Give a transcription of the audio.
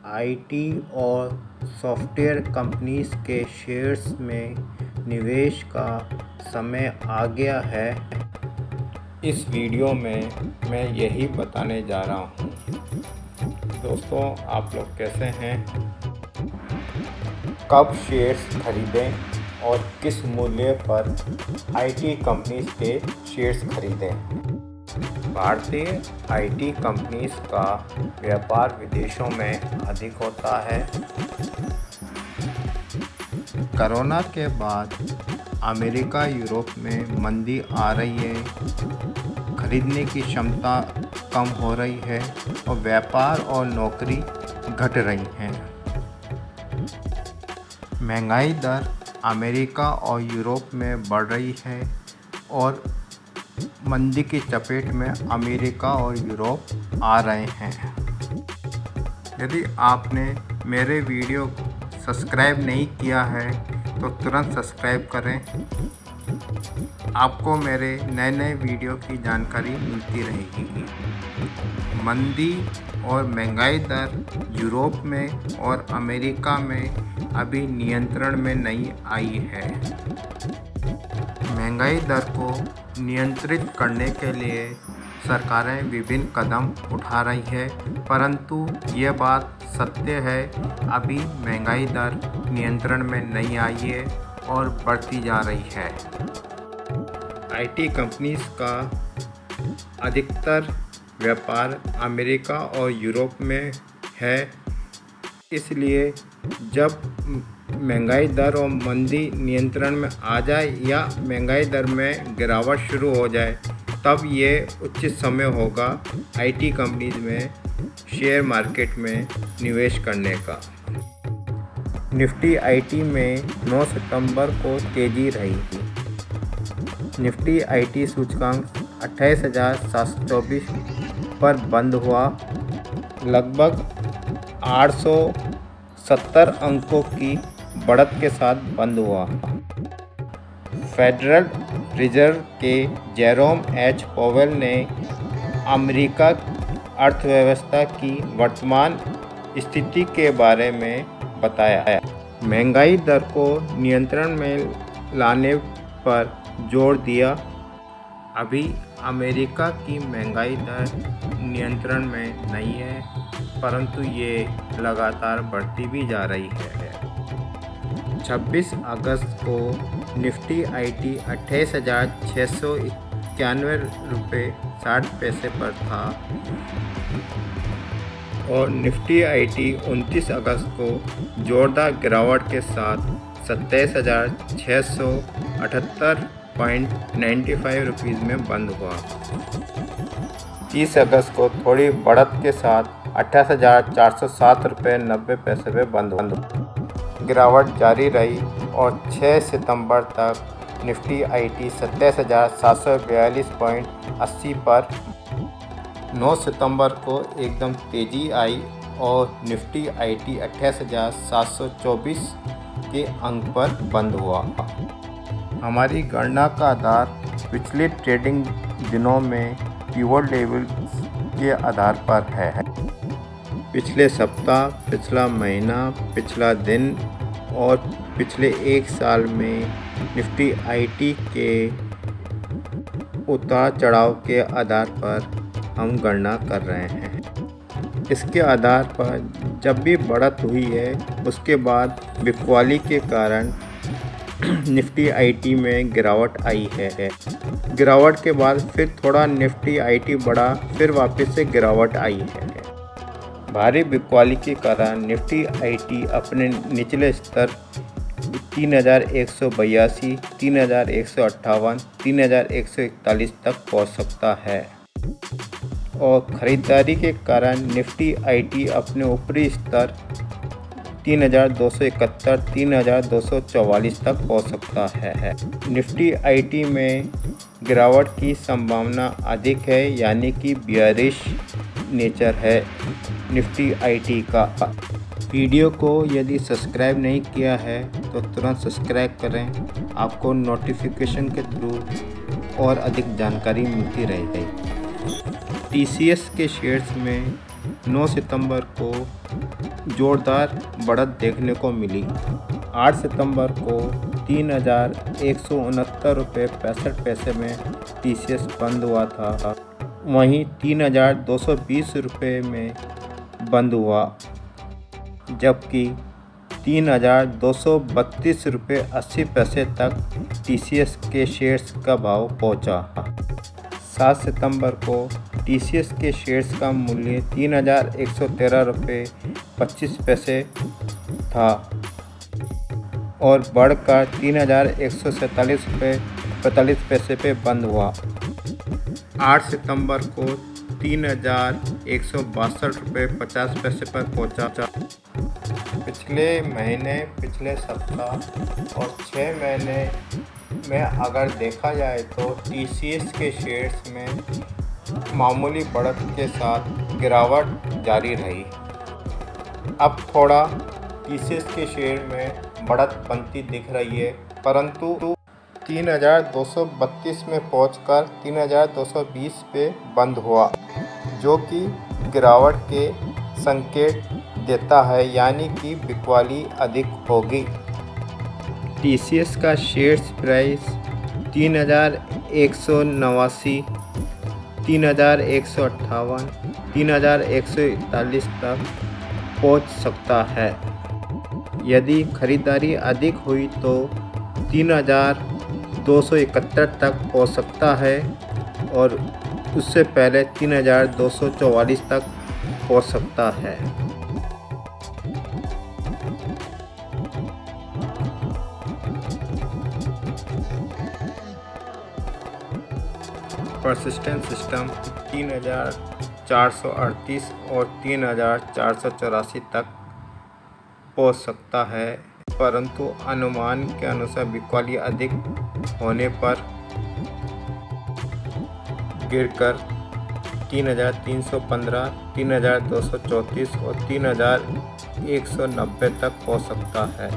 IT और software companies के shares में निवेश का समय आ गया है। इस वीडियो में मैं यही बताने जा रहा हूँ। दोस्तों, आप लोग कैसे हैं? कब शेयर्स खरीदें और किस मूल्य पर आईटी कंपनीज के शेयर्स खरीदें? भारतीय आईटी कंपनीज का व्यापार विदेशों में अधिक होता है। कोरोना के बाद अमेरिका, यूरोप में मंदी आ रही है, खरीदने की क्षमता कम हो रही है और व्यापार और नौकरी घट रही हैं। महंगाई दर अमेरिका और यूरोप में बढ़ रही है और मंदी की चपेट में अमेरिका और यूरोप आ रहे हैं। यदि आपने मेरे वीडियो सब्सक्राइब नहीं किया है तो तुरंत सब्सक्राइब करें। आपको मेरे नए नए वीडियो की जानकारी मिलती रहेगी। मंदी और महंगाई दर यूरोप में और अमेरिका में अभी नियंत्रण में नहीं आई है। महंगाई दर को नियंत्रित करने के लिए सरकारें विभिन्न कदम उठा रही है, परंतु ये बात सत्य है, अभी महंगाई दर नियंत्रण में नहीं आई है और बढ़ती जा रही है। आईटी कंपनीज का अधिकतर व्यापार अमेरिका और यूरोप में है, इसलिए जब महंगाई दर और मंदी नियंत्रण में आ जाए या महंगाई दर में गिरावट शुरू हो जाए, तब ये उचित समय होगा आईटी कंपनीज में शेयर मार्केट में निवेश करने का। निफ्टी आईटी में 9 सितंबर को तेजी रही थी। निफ्टी आईटी सूचकांक 28,724 पर बंद हुआ, लगभग 870 अंकों की बढ़त के साथ बंद हुआ। फेडरल रिजर्व के जेरोम एच पॉवेल ने अमेरिका अर्थव्यवस्था की वर्तमान स्थिति के बारे में बताया। महंगाई दर को नियंत्रण में लाने पर जोर दिया। अभी अमेरिका की महंगाई दर नियंत्रण में नहीं है, परंतु ये लगातार बढ़ती भी जा रही है। 26 अगस्त को निफ्टी आईटी 28,691 रुपये 60 पैसे पर था और निफ्टी आईटी 29 अगस्त को जोरदार गिरावट के साथ 27,678.95 रुपीज़ में बंद हुआ। 30 अगस्त को थोड़ी बढ़त के साथ 28,407 रुपये 90 पैसे पे बंद हुआ। गिरावट जारी रही और 6 सितंबर तक निफ्टी आईटी 27,742.80 पर। 9 सितंबर को एकदम तेज़ी आई और निफ्टी आईटी 28,724 के अंक पर बंद हुआ। हमारी गणना का आधार पिछले ट्रेडिंग दिनों में पिवट लेवल के आधार पर है। पिछले सप्ताह, पिछला महीना, पिछला दिन और पिछले एक साल में निफ्टी आईटी के उतार चढ़ाव के आधार पर हम गणना कर रहे हैं। इसके आधार पर जब भी बढ़त हुई है, उसके बाद बिकवाली के कारण निफ्टी आईटी में गिरावट आई है। गिरावट के बाद फिर थोड़ा निफ्टी आईटी बढ़ा, फिर वापस से गिरावट आई है। भारी बिकवाली के कारण निफ्टी आईटी अपने निचले स्तर 3,182, 3,158, 3,141 तक पहुंच सकता है और ख़रीदारी के कारण निफ्टी आईटी अपने ऊपरी स्तर 3,271, 3,244 तक पहुंच सकता है। निफ्टी आईटी में गिरावट की संभावना अधिक है, यानी कि बियरिश नेचर है निफ्टी आईटी का। वीडियो को यदि सब्सक्राइब नहीं किया है तो तुरंत सब्सक्राइब करें, आपको नोटिफिकेशन के थ्रू और अधिक जानकारी मिलती रहेगी। टीसीएस के शेयर्स में 9 सितंबर को जोरदार बढ़त देखने को मिली। 8 सितंबर को 3,169 रुपये 65 पैसे में TCS बंद हुआ था। वहीं 3,220 रुपये में बंद हुआ, जबकि 3,232 रुपये 80 पैसे तक TCS के शेयर्स का भाव पहुंचा। 7 सितंबर को TCS के शेयर्स का मूल्य 3,113 रुपये 25 पैसे था और बढ़कर 3,147 रुपये 45 पैसे पे बंद हुआ। 8 सितंबर को 3,162 रुपये 50 पैसे पर पहुंचा। पिछले महीने, पिछले सप्ताह और 6 महीने में अगर देखा जाए तो TCS के शेयर्स में मामूली बढ़त के साथ गिरावट जारी रही। अब थोड़ा TCS के शेयर में बढ़त बनती दिख रही है, परंतु 3,232 में पहुंचकर 3,220 पे बंद हुआ, जो कि गिरावट के संकेत देता है, यानी कि बिकवाली अधिक होगी। TCS का शेयर्स प्राइस 3,189, 3,158, 3,141 तक पहुंच सकता है। यदि खरीदारी अधिक हुई तो 3,271 तक पहुंच सकता है और उससे पहले 3,244 तक पहुंच सकता है। परसिस्टेंट सिस्टम 3,438 और 3,484 तक पहुंच सकता है, परंतु अनुमान के अनुसार बिकवाली अधिक होने पर गिरकर 3,315, 3,234 और 3,190 तक पहुंच सकता है।